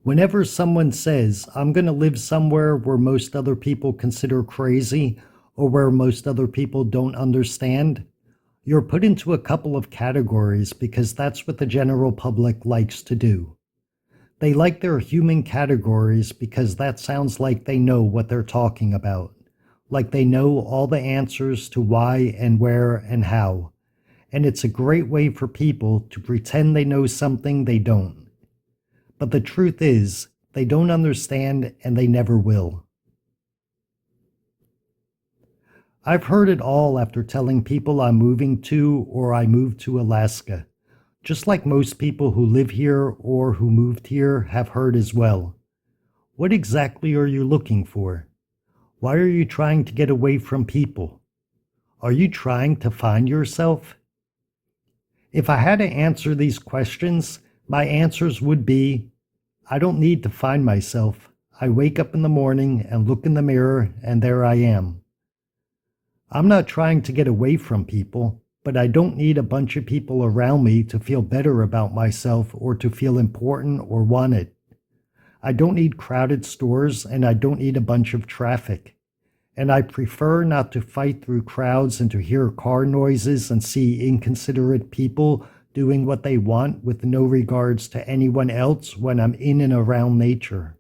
Whenever someone says, I'm going to live somewhere where most other people consider crazy or where most other people don't understand, you're put into a couple of categories because that's what the general public likes to do. They like their human categories because that sounds like they know what they're talking about, like they know all the answers to why and where and how. And it's a great way for people to pretend they know something they don't. But the truth is, they don't understand and they never will. I've heard it all after telling people I'm moving to or I moved to Alaska, just like most people who live here or who moved here have heard as well. What exactly are you looking for? Why are you trying to get away from people? Are you trying to find yourself? If I had to answer these questions, my answers would be, I don't need to find myself. I wake up in the morning and look in the mirror and there I am. I'm not trying to get away from people, but I don't need a bunch of people around me to feel better about myself or to feel important or wanted. I don't need crowded stores and I don't need a bunch of traffic. And I prefer not to fight through crowds and to hear car noises and see inconsiderate people doing what they want with no regards to anyone else when I'm in and around nature.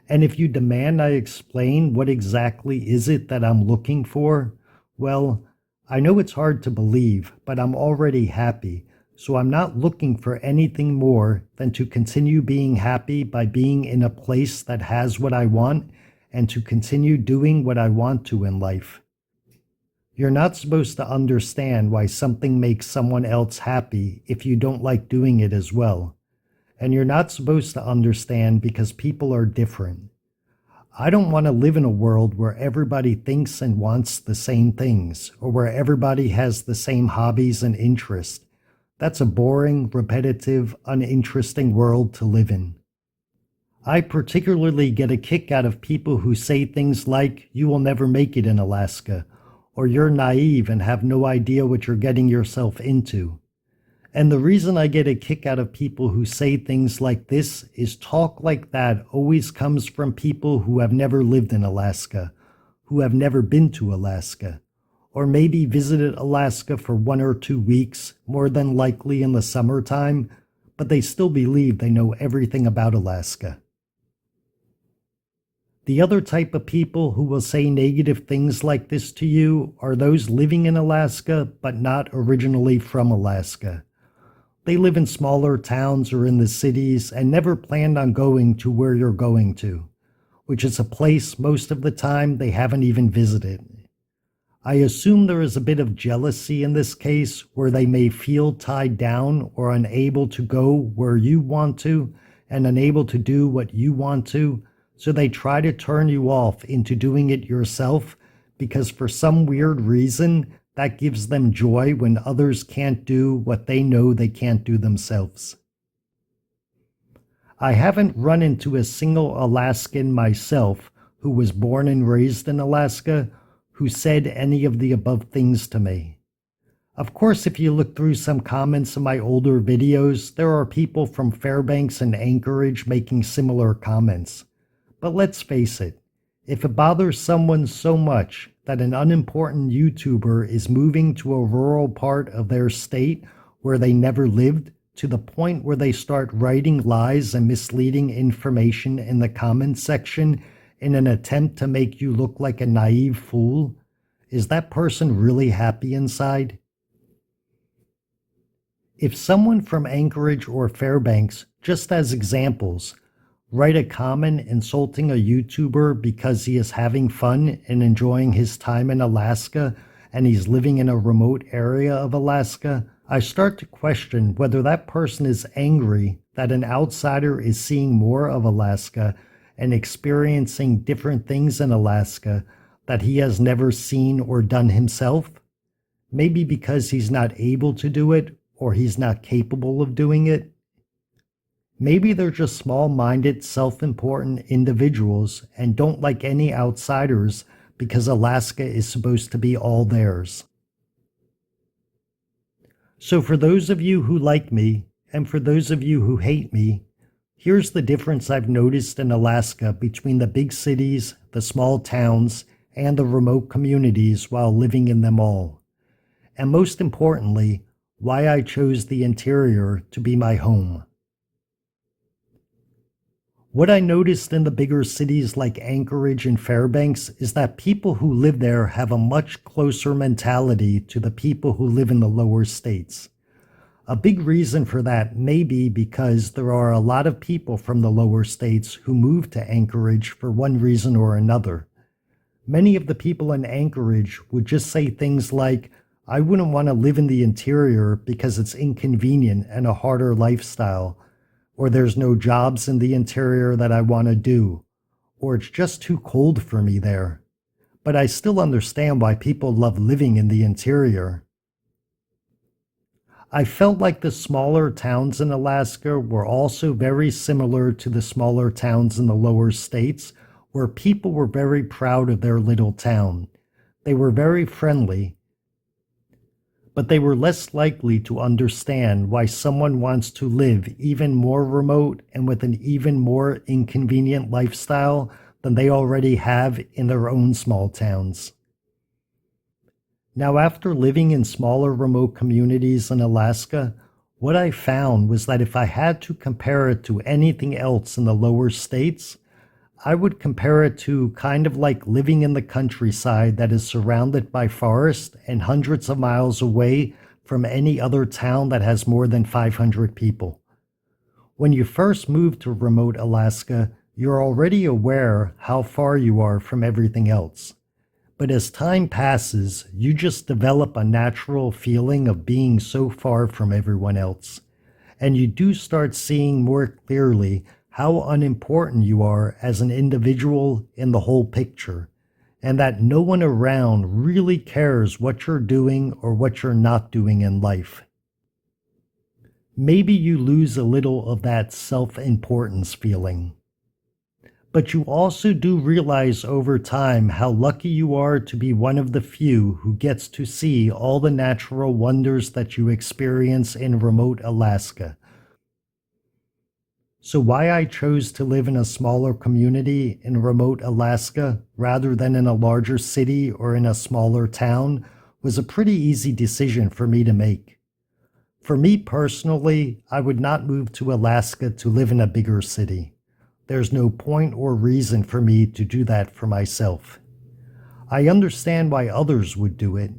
And if you demand I explain what exactly is it that I'm looking for, well, I know it's hard to believe, but I'm already happy, so I'm not looking for anything more than to continue being happy by being in a place that has what I want and to continue doing what I want to in life. You're not supposed to understand why something makes someone else happy if you don't like doing it as well. And you're not supposed to understand because people are different. I don't want to live in a world where everybody thinks and wants the same things, or where everybody has the same hobbies and interests. That's a boring, repetitive, uninteresting world to live in. I particularly get a kick out of people who say things like, you will never make it in Alaska, or you're naive and have no idea what you're getting yourself into. And the reason I get a kick out of people who say things like this is talk like that always comes from people who have never lived in Alaska, who have never been to Alaska, or maybe visited Alaska for 1 or 2 weeks, more than likely in the summertime, but they still believe they know everything about Alaska. The other type of people who will say negative things like this to you are those living in Alaska but not originally from Alaska. They live in smaller towns or in the cities and never planned on going to where you're going to, which is a place most of the time they haven't even visited. I assume there is a bit of jealousy in this case where they may feel tied down or unable to go where you want to and unable to do what you want to, so they try to turn you off into doing it yourself because for some weird reason, that gives them joy when others can't do what they know they can't do themselves. I haven't run into a single Alaskan myself who was born and raised in Alaska who said any of the above things to me. Of course, if you look through some comments in my older videos, there are people from Fairbanks and Anchorage making similar comments. But let's face it, if it bothers someone so much that an unimportant YouTuber is moving to a rural part of their state where they never lived to the point where they start writing lies and misleading information in the comments section in an attempt to make you look like a naive fool, is that person really happy inside? If someone from Anchorage or Fairbanks, just as examples, write a comment insulting a YouTuber because he is having fun and enjoying his time in Alaska and he's living in a remote area of Alaska, I start to question whether that person is angry that an outsider is seeing more of Alaska and experiencing different things in Alaska that he has never seen or done himself. Maybe because he's not able to do it or he's not capable of doing it. Maybe they're just small-minded, self-important individuals and don't like any outsiders because Alaska is supposed to be all theirs. So for those of you who like me, and for those of you who hate me, Here's the difference I've noticed in Alaska between the big cities, the small towns, and the remote communities while living in them all. And most importantly, why I chose the interior to be my home. What I noticed in the bigger cities like Anchorage and Fairbanks is that people who live there have a much closer mentality to the people who live in the lower states. A big reason for that may be because there are a lot of people from the lower states who move to Anchorage for one reason or another. Many of the people in Anchorage would just say things like, I wouldn't want to live in the interior because it's inconvenient and a harder lifestyle, or there's no jobs in the interior that I want to do, or it's just too cold for me there. But I still understand why people love living in the interior. I felt like the smaller towns in Alaska were also very similar to the smaller towns in the lower states, where people were very proud of their little town. They were very friendly, but they were less likely to understand why someone wants to live even more remote and with an even more inconvenient lifestyle than they already have in their own small towns. Now, after living in smaller remote communities in Alaska, what I found was that if I had to compare it to anything else in the lower states, I would compare it to kind of like living in the countryside that is surrounded by forest and hundreds of miles away from any other town that has more than 500 people. When you first move to remote Alaska, you're already aware how far you are from everything else. But as time passes, you just develop a natural feeling of being so far from everyone else. And you do start seeing more clearly how unimportant you are as an individual in the whole picture, and that no one around really cares what you're doing or what you're not doing in life. Maybe you lose a little of that self-importance feeling. But you also do realize over time how lucky you are to be one of the few who gets to see all the natural wonders that you experience in remote Alaska. So why I chose to live in a smaller community in remote Alaska rather than in a larger city or in a smaller town was a pretty easy decision for me to make. For me personally, I would not move to Alaska to live in a bigger city. There's no point or reason for me to do that for myself. I understand why others would do it.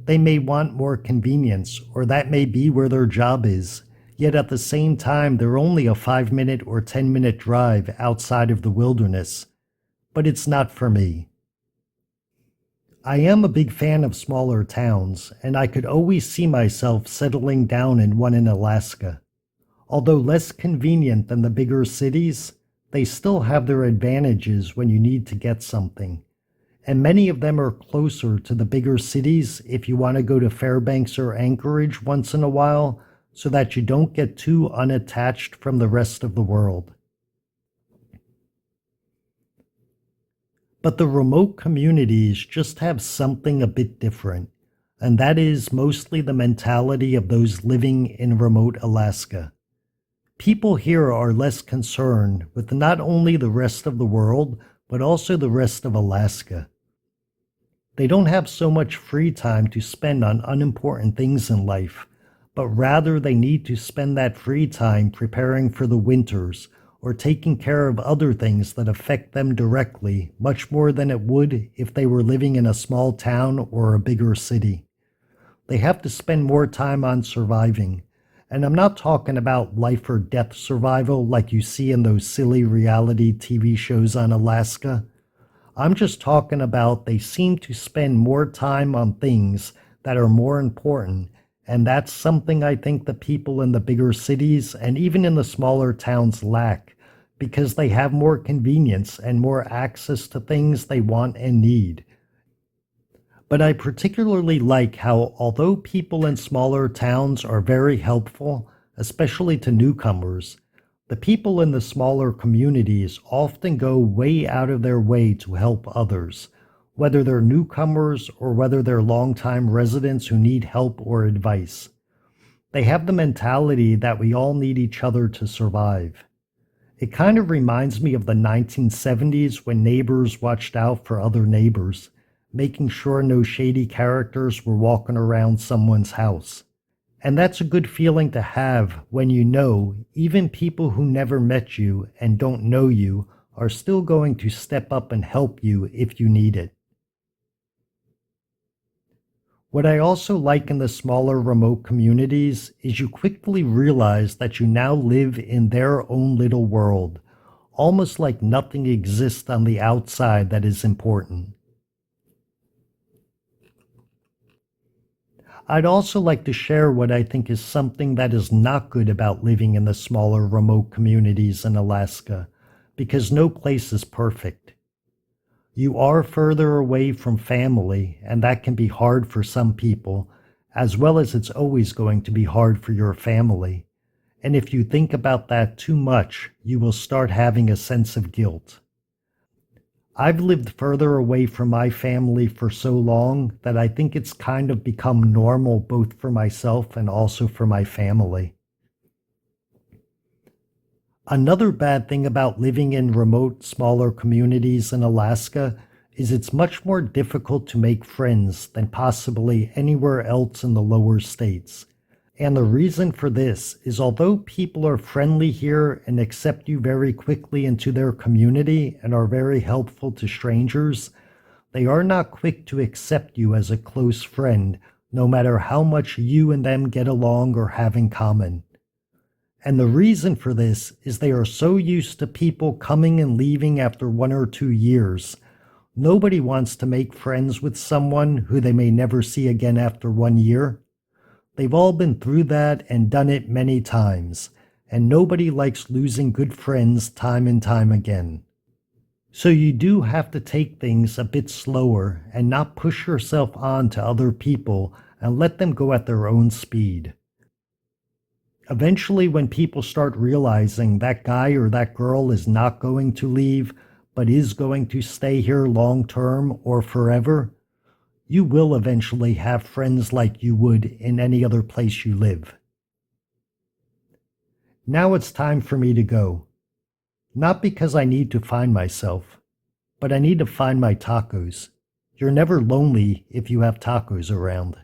They may want more convenience, or that may be where their job is. Yet at the same time, they're only a 5-minute or 10-minute drive outside of the wilderness. But it's not for me. I am a big fan of smaller towns, and I could always see myself settling down in one in Alaska. Although less convenient than the bigger cities, they still have their advantages when you need to get something. And many of them are closer to the bigger cities if you want to go to Fairbanks or Anchorage once in a while, so that you don't get too unattached from the rest of the world. But the remote communities just have something a bit different, and that is mostly the mentality of those living in remote Alaska. People here are less concerned with not only the rest of the world, but also the rest of Alaska. They don't have so much free time to spend on unimportant things in life, but rather they need to spend that free time preparing for the winters or taking care of other things that affect them directly, much more than it would if they were living in a small town or a bigger city. They have to spend more time on surviving. And I'm not talking about life or death survival like you see in those silly reality TV shows on Alaska. I'm just talking about they seem to spend more time on things that are more important. And that's something I think the people in the bigger cities and even in the smaller towns lack, because they have more convenience and more access to things they want and need. But I particularly like how, although people in smaller towns are very helpful, especially to newcomers, the people in the smaller communities often go way out of their way to help others, whether they're newcomers or whether they're longtime residents who need help or advice. They have the mentality that we all need each other to survive. It kind of reminds me of the 1970s when neighbors watched out for other neighbors, making sure no shady characters were walking around someone's house. And that's a good feeling to have when you know even people who never met you and don't know you are still going to step up and help you if you need it. What I also like in the smaller remote communities is you quickly realize that you now live in their own little world, almost like nothing exists on the outside that is important. I'd also like to share what I think is something that is not good about living in the smaller remote communities in Alaska, because no place is perfect. You are further away from family, and that can be hard for some people, as well as it's always going to be hard for your family. And if you think about that too much, you will start having a sense of guilt. I've lived further away from my family for so long that I think it's kind of become normal both for myself and also for my family. Another bad thing about living in remote, smaller communities in Alaska is it's much more difficult to make friends than possibly anywhere else in the lower states. And the reason for this is although people are friendly here and accept you very quickly into their community and are very helpful to strangers, they are not quick to accept you as a close friend, no matter how much you and them get along or have in common. And the reason for this is they are so used to people coming and leaving after 1 or 2 years. Nobody wants to make friends with someone who they may never see again after 1 year. They've all been through that and done it many times, and nobody likes losing good friends time and time again. So you do have to take things a bit slower and not push yourself on to other people and let them go at their own speed. Eventually, when people start realizing that guy or that girl is not going to leave, but is going to stay here long term or forever, you will eventually have friends like you would in any other place you live. Now it's time for me to go. Not because I need to find myself, but I need to find my tacos. You're never lonely if you have tacos around.